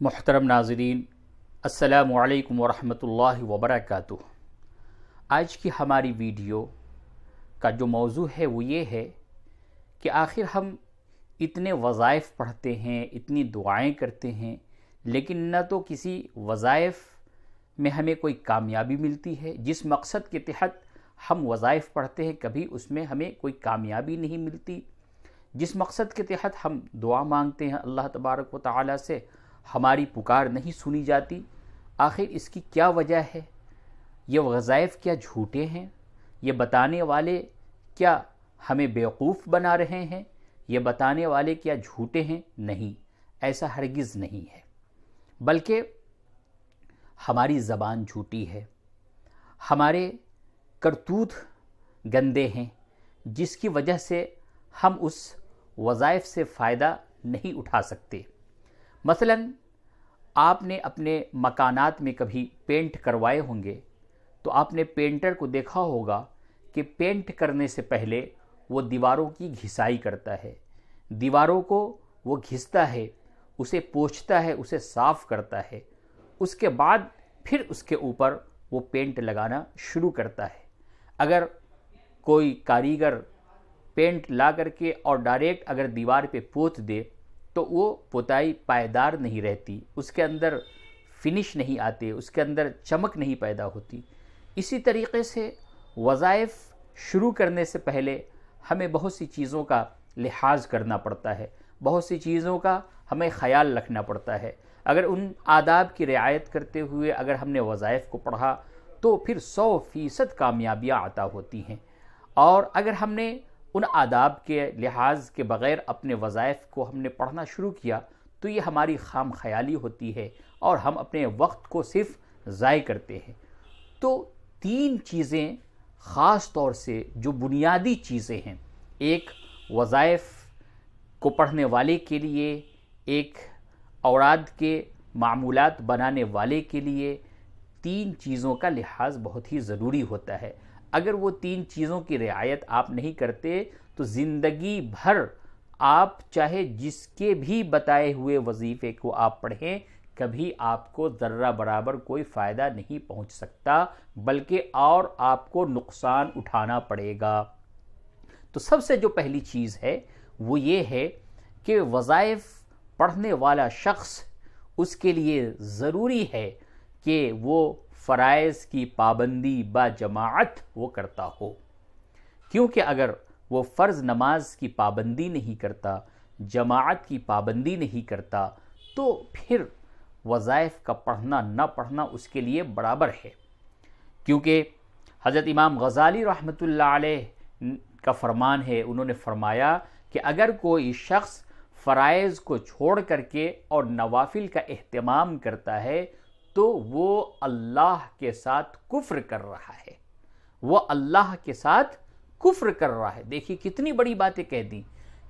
محترم ناظرین، السلام علیکم ورحمۃ اللہ وبرکاتہ۔ آج کی ہماری ویڈیو کا جو موضوع ہے وہ یہ ہے کہ آخر ہم اتنے وظائف پڑھتے ہیں، اتنی دعائیں کرتے ہیں، لیکن نہ تو کسی وظائف میں ہمیں کوئی کامیابی ملتی ہے۔ جس مقصد کے تحت ہم وظائف پڑھتے ہیں کبھی اس میں ہمیں کوئی کامیابی نہیں ملتی۔ جس مقصد کے تحت ہم دعا مانگتے ہیں اللہ تبارک و تعالی سے، ہماری پکار نہیں سنی جاتی۔ آخر اس کی کیا وجہ ہے؟ یہ وظائف کیا جھوٹے ہیں؟ یہ بتانے والے کیا ہمیں بیوقوف بنا رہے ہیں؟ یہ بتانے والے کیا جھوٹے ہیں؟ نہیں، ایسا ہرگز نہیں ہے، بلکہ ہماری زبان جھوٹی ہے، ہمارے کرتوت گندے ہیں، جس کی وجہ سے ہم اس وظائف سے فائدہ نہیں اٹھا سکتے۔ مثلا آپ نے اپنے مکانات میں کبھی پینٹ کروائے ہوں گے تو آپ نے پینٹر کو دیکھا ہوگا کہ پینٹ کرنے سے پہلے وہ دیواروں کی گھسائی کرتا ہے، دیواروں کو وہ گھستا ہے، اسے پوچھتا ہے، اسے صاف کرتا ہے، اس کے بعد پھر اس کے اوپر وہ پینٹ لگانا شروع کرتا ہے۔ اگر کوئی کاریگر پینٹ لا کر کے اور ڈائریکٹ اگر دیوار پہ پوت دے تو وہ پوتائی پائیدار نہیں رہتی، اس کے اندر فنش نہیں آتے، اس کے اندر چمک نہیں پیدا ہوتی۔ اسی طریقے سے وظائف شروع کرنے سے پہلے ہمیں بہت سی چیزوں کا لحاظ کرنا پڑتا ہے، بہت سی چیزوں کا ہمیں خیال رکھنا پڑتا ہے۔ اگر ان آداب کی رعایت کرتے ہوئے اگر ہم نے وظائف کو پڑھا تو پھر 100% کامیابیاں عطا ہوتی ہیں، اور اگر ہم نے ان آداب کے لحاظ کے بغیر اپنے وظائف کو ہم نے پڑھنا شروع کیا تو یہ ہماری خام خیالی ہوتی ہے اور ہم اپنے وقت کو صرف ضائع کرتے ہیں۔ تو 3 چیزیں خاص طور سے جو بنیادی چیزیں ہیں، ایک وظائف کو پڑھنے والے کے لیے، ایک اوراد کے معمولات بنانے والے کے لیے 3 چیزوں کا لحاظ بہت ہی ضروری ہوتا ہے۔ اگر وہ 3 چیزوں کی رعایت آپ نہیں کرتے تو زندگی بھر آپ چاہے جس کے بھی بتائے ہوئے وظیفے کو آپ پڑھیں، کبھی آپ کو ذرہ برابر کوئی فائدہ نہیں پہنچ سکتا، بلکہ اور آپ کو نقصان اٹھانا پڑے گا۔ تو سب سے جو پہلی چیز ہے وہ یہ ہے کہ وظائف پڑھنے والا شخص، اس کے لیے ضروری ہے کہ وہ فرائض کی پابندی با جماعت وہ کرتا ہو، کیونکہ اگر وہ فرض نماز کی پابندی نہیں کرتا، جماعت کی پابندی نہیں کرتا، تو پھر وظائف کا پڑھنا نہ پڑھنا اس کے لیے برابر ہے۔ کیونکہ حضرت امام غزالی رحمۃ اللہ علیہ کا فرمان ہے، انہوں نے فرمایا کہ اگر کوئی شخص فرائض کو چھوڑ کر کے اور نوافل کا اہتمام کرتا ہے تو وہ اللہ کے ساتھ کفر کر رہا ہے، وہ اللہ کے ساتھ کفر کر رہا ہے۔ دیکھیے کتنی بڑی باتیں کہہ دیں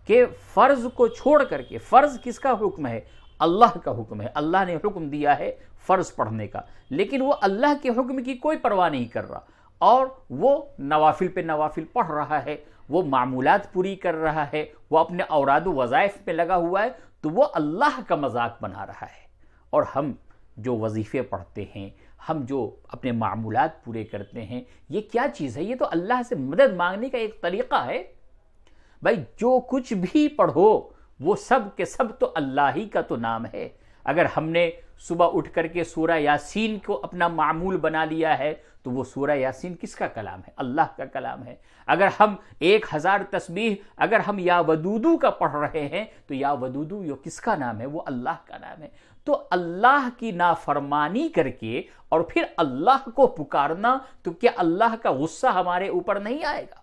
کہ فرض کو چھوڑ کر کے، فرض کس کا حکم ہے؟ اللہ کا حکم ہے، اللہ نے حکم دیا ہے فرض پڑھنے کا، لیکن وہ اللہ کے حکم کی کوئی پرواہ نہیں کر رہا اور وہ نوافل پہ نوافل پڑھ رہا ہے، وہ معمولات پوری کر رہا ہے، وہ اپنے اوراد و وظائف پہ لگا ہوا ہے، تو وہ اللہ کا مذاق بنا رہا ہے۔ اور ہم جو وظیفے پڑھتے ہیں، ہم جو اپنے معمولات پورے کرتے ہیں، یہ کیا چیز ہے؟ یہ تو اللہ سے مدد مانگنے کا ایک طریقہ ہے۔ بھائی جو کچھ بھی پڑھو وہ سب کے سب تو اللہ ہی کا تو نام ہے۔ اگر ہم نے صبح اٹھ کر کے سورہ یاسین کو اپنا معمول بنا لیا ہے تو وہ سورہ یاسین کس کا کلام ہے؟ اللہ کا کلام ہے۔ اگر ہم 1000 تسبیح اگر ہم یا ودودو کا پڑھ رہے ہیں تو یا ودودو یہ کس کا نام ہے؟ وہ اللہ کا نام ہے۔ تو اللہ کی نافرمانی کر کے اور پھر اللہ کو پکارنا، تو کیا اللہ کا غصہ ہمارے اوپر نہیں آئے گا؟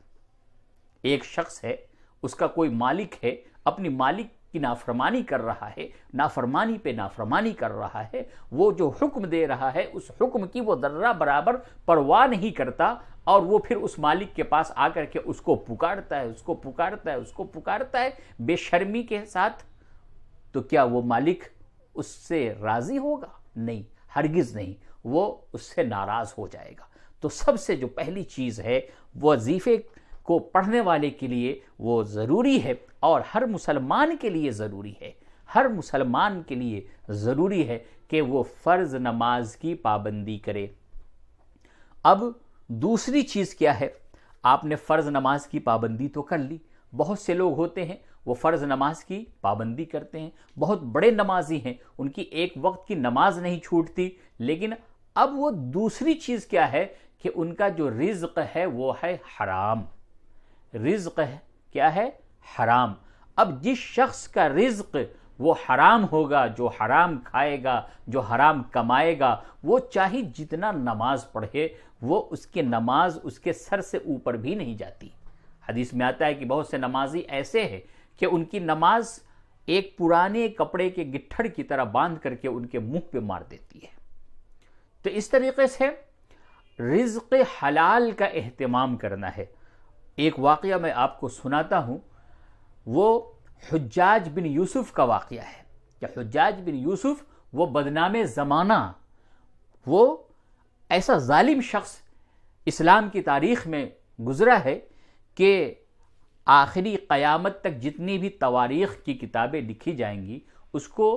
ایک شخص ہے، اس کا کوئی مالک ہے، اپنی مالک کی نافرمانی کر رہا ہے، نافرمانی پہ نافرمانی کر رہا ہے، وہ جو حکم دے رہا ہے اس حکم کی وہ ذرہ برابر پرواہ نہیں کرتا، اور وہ پھر اس مالک کے پاس آ کر کے اس کو پکارتا ہے، اس کو پکارتا ہے، اس کو پکارتا ہے بے شرمی کے ساتھ، تو کیا وہ مالک اس سے راضی ہوگا؟ نہیں، ہرگز نہیں، وہ اس سے ناراض ہو جائے گا۔ تو سب سے جو پہلی چیز ہے وظیفے کو پڑھنے والے کے لیے وہ ضروری ہے، اور ہر مسلمان کے لیے ضروری ہے، ہر مسلمان کے لیے ضروری ہے کہ وہ فرض نماز کی پابندی کرے۔ اب دوسری چیز کیا ہے؟ آپ نے فرض نماز کی پابندی تو کر لی، بہت سے لوگ ہوتے ہیں وہ فرض نماز کی پابندی کرتے ہیں، بہت بڑے نمازی ہیں، ان کی ایک وقت کی نماز نہیں چھوٹتی، لیکن اب وہ دوسری چیز کیا ہے کہ ان کا جو رزق ہے وہ ہے حرام۔ رزق ہے کیا ہے؟ حرام۔ اب جس شخص کا رزق وہ حرام ہوگا، جو حرام کھائے گا، جو حرام کمائے گا، وہ چاہے جتنا نماز پڑھے، وہ اس کے نماز اس کے سر سے اوپر بھی نہیں جاتی۔ حدیث میں آتا ہے کہ بہت سے نمازی ایسے ہیں کہ ان کی نماز ایک پرانے کپڑے کے گٹھڑ کی طرح باندھ کر کے ان کے منہ پہ مار دیتی ہے۔ تو اس طریقے سے رزق حلال کا اہتمام کرنا ہے۔ ایک واقعہ میں آپ کو سناتا ہوں، وہ حجاج بن یوسف کا واقعہ ہے کہ حجاج بن یوسف وہ بدنام زمانہ، وہ ایسا ظالم شخص اسلام کی تاریخ میں گزرا ہے کہ آخری قیامت تک جتنی بھی تواریخ کی کتابیں لکھی جائیں گی اس کو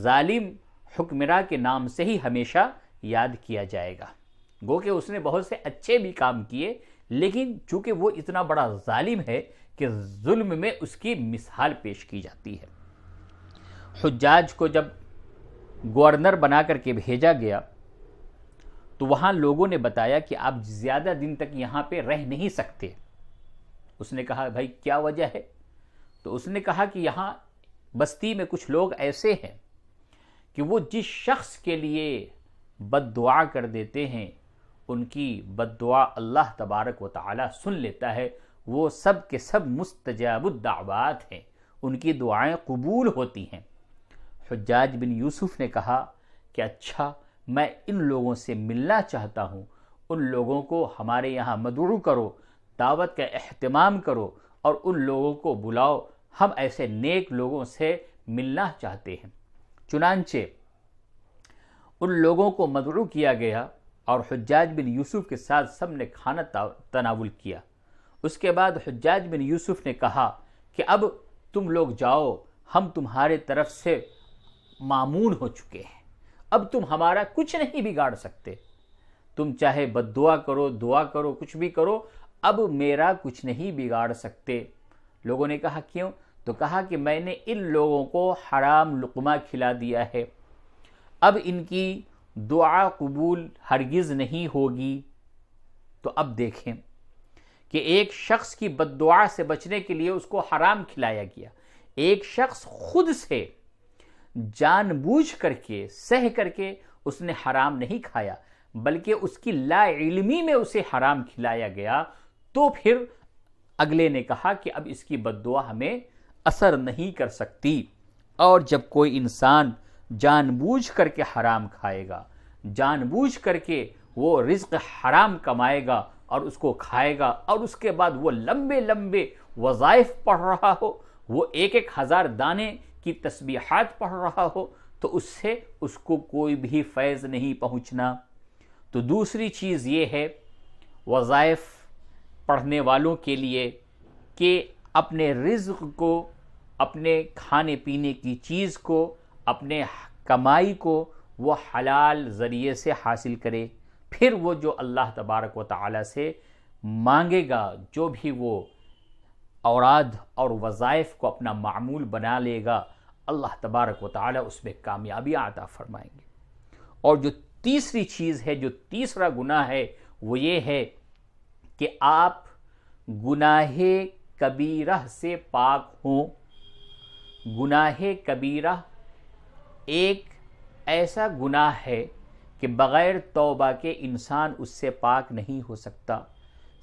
ظالم حکمراں کے نام سے ہی ہمیشہ یاد کیا جائے گا۔ گو کہ اس نے بہت سے اچھے بھی کام کیے، لیکن چونکہ وہ اتنا بڑا ظالم ہے کہ ظلم میں اس کی مثال پیش کی جاتی ہے۔ حجاج کو جب گورنر بنا کر کے بھیجا گیا تو وہاں لوگوں نے بتایا کہ آپ زیادہ دن تک یہاں پہ رہ نہیں سکتے۔ اس نے کہا بھائی کیا وجہ ہے؟ تو اس نے کہا کہ یہاں بستی میں کچھ لوگ ایسے ہیں کہ وہ جس شخص کے لیے بد دعا کر دیتے ہیں ان کی بد دعا اللہ تبارک و تعالی سن لیتا ہے، وہ سب کے سب مستجاب الدعوات ہیں، ان کی دعائیں قبول ہوتی ہیں۔ حجاج بن یوسف نے کہا کہ اچھا میں ان لوگوں سے ملنا چاہتا ہوں، ان لوگوں کو ہمارے یہاں مدعو کرو، دعوت کا اہتمام کرو اور ان لوگوں کو بلاؤ، ہم ایسے نیک لوگوں سے ملنا چاہتے ہیں۔ چنانچہ ان لوگوں کو مدعو کیا گیا اور حجاج بن یوسف کے ساتھ سب نے کھانا تناول کیا۔ اس کے بعد حجاج بن یوسف نے کہا کہ اب تم لوگ جاؤ، ہم تمہارے طرف سے مامون ہو چکے ہیں، اب تم ہمارا کچھ نہیں بگاڑ سکتے، تم چاہے بد دعا کرو، دعا کرو، کچھ بھی کرو، اب میرا کچھ نہیں بگاڑ سکتے۔ لوگوں نے کہا کیوں؟ تو کہا کہ میں نے ان لوگوں کو حرام لقمہ کھلا دیا ہے، اب ان کی دعا قبول ہرگز نہیں ہوگی۔ تو اب دیکھیں کہ ایک شخص کی بد دعا سے بچنے کے لیے اس کو حرام کھلایا گیا، ایک شخص خود سے جان بوجھ کر کے سہ کر کے اس نے حرام نہیں کھایا بلکہ اس کی لا علمی میں اسے حرام کھلایا گیا، تو پھر اگلے نے کہا کہ اب اس کی بد دعا ہمیں اثر نہیں کر سکتی۔ اور جب کوئی انسان جان بوجھ کر کے حرام کھائے گا، جان بوجھ کر کے وہ رزق حرام کمائے گا اور اس کو کھائے گا، اور اس کے بعد وہ لمبے لمبے وظائف پڑھ رہا ہو، وہ 1000 دانے کی تسبیحات پڑھ رہا ہو، تو اس سے اس کو کوئی بھی فیض نہیں پہنچنا۔ تو دوسری چیز یہ ہے وظائف پڑھنے والوں کے لیے کہ اپنے رزق کو، اپنے کھانے پینے کی چیز کو، اپنے کمائی کو وہ حلال ذریعے سے حاصل کرے، پھر وہ جو اللہ تبارک و تعالی سے مانگے گا، جو بھی وہ اوراد اور وظائف کو اپنا معمول بنا لے گا، اللہ تبارک و تعالی اس میں کامیابی عطا فرمائیں گے۔ اور جو تیسری چیز ہے، جو تیسرا گناہ ہے، وہ یہ ہے کہ آپ گناہ کبیرہ سے پاک ہوں۔ گناہ کبیرہ ایک ایسا گناہ ہے کہ بغیر توبہ کے انسان اس سے پاک نہیں ہو سکتا۔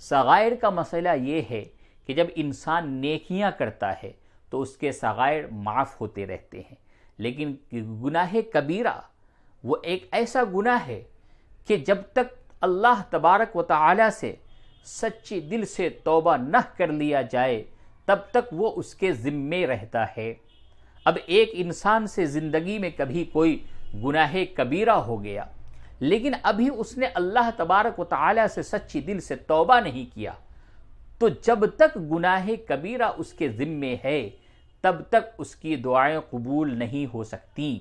صغائر کا مسئلہ یہ ہے کہ جب انسان نیکیاں کرتا ہے تو اس کے صغائر معاف ہوتے رہتے ہیں، لیکن گناہ کبیرہ وہ ایک ایسا گناہ ہے کہ جب تک اللہ تبارک و تعالی سے سچے دل سے توبہ نہ کر لیا جائے تب تک وہ اس کے ذمے رہتا ہے۔ اب ایک انسان سے زندگی میں کبھی کوئی گناہ کبیرہ ہو گیا، لیکن ابھی اس نے اللہ تبارک و تعالی سے سچی دل سے توبہ نہیں کیا، تو جب تک گناہ کبیرہ اس کے ذمے ہے تب تک اس کی دعائیں قبول نہیں ہو سکتی۔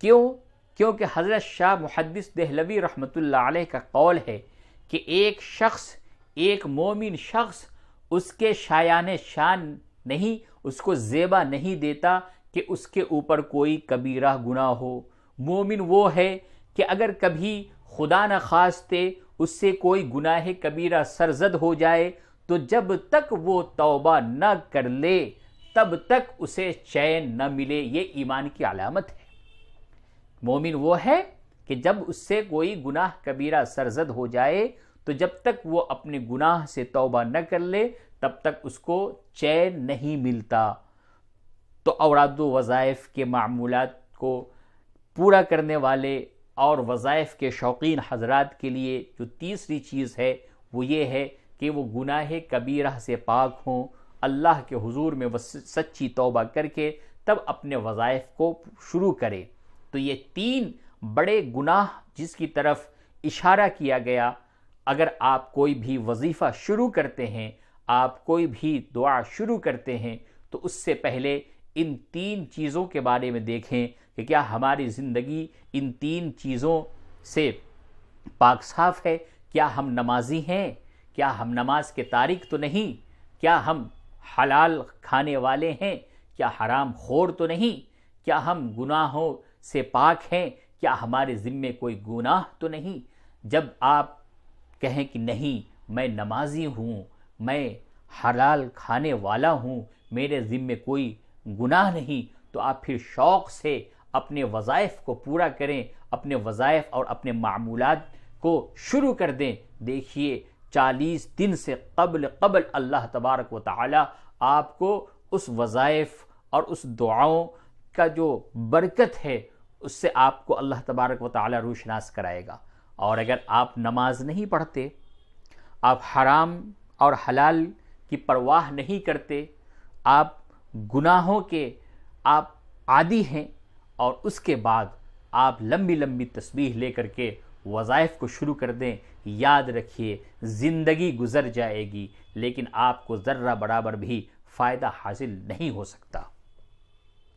کیوں؟ کیونکہ حضرت شاہ محدث دہلوی رحمۃ اللہ علیہ کا قول ہے کہ ایک شخص، ایک مومن شخص اس کے شایان شان نہیں، اس کو زیبا نہیں دیتا کہ اس کے اوپر کوئی کبیرہ گناہ ہو۔ مومن وہ ہے کہ اگر کبھی خدا نخواستے اس سے کوئی گناہ کبیرہ سرزد ہو جائے تو جب تک وہ توبہ نہ کر لے تب تک اسے چین نہ ملے۔ یہ ایمان کی علامت ہے۔ مومن وہ ہے کہ جب اس سے کوئی گناہ کبیرہ سرزد ہو جائے تو جب تک وہ اپنے گناہ سے توبہ نہ کر لے تب تک اس کو چین نہیں ملتا۔ تو اوراد و وظائف کے معمولات کو پورا کرنے والے اور وظائف کے شوقین حضرات کے لیے جو تیسری چیز ہے وہ یہ ہے کہ وہ گناہ کبیرہ سے پاک ہوں، اللہ کے حضور میں وہ سچی توبہ کر کے تب اپنے وظائف کو شروع کرے۔ تو یہ تین بڑے گناہ جس کی طرف اشارہ کیا گیا، اگر آپ کوئی بھی وظیفہ شروع کرتے ہیں، آپ کوئی بھی دعا شروع کرتے ہیں تو اس سے پہلے ان تین چیزوں کے بارے میں دیکھیں کہ کیا ہماری زندگی ان تین چیزوں سے پاک صاف ہے۔ کیا ہم نمازی ہیں؟ کیا ہم نماز کے تارک تو نہیں؟ کیا ہم حلال کھانے والے ہیں؟ کیا حرام خور تو نہیں؟ کیا ہم گناہوں سے پاک ہیں؟ کیا ہمارے ذمے کوئی گناہ تو نہیں؟ جب آپ کہیں کہ نہیں میں نمازی ہوں، میں حلال کھانے والا ہوں، میرے ذمے کوئی گناہ نہیں، تو آپ پھر شوق سے اپنے وظائف کو پورا کریں، اپنے وظائف اور اپنے معمولات کو شروع کر دیں۔ دیکھیے 40 دن سے قبل اللہ تبارک و تعالی آپ کو اس وظائف اور اس دعاؤں کا جو برکت ہے اس سے آپ کو اللہ تبارک و تعالی روشناس کرائے گا۔ اور اگر آپ نماز نہیں پڑھتے، آپ حرام اور حلال کی پرواہ نہیں کرتے، آپ گناہوں کے آپ عادی ہیں، اور اس کے بعد آپ لمبی لمبی تسبیح لے کر کے وظائف کو شروع کر دیں، یاد رکھیے زندگی گزر جائے گی لیکن آپ کو ذرہ برابر بھی فائدہ حاصل نہیں ہو سکتا۔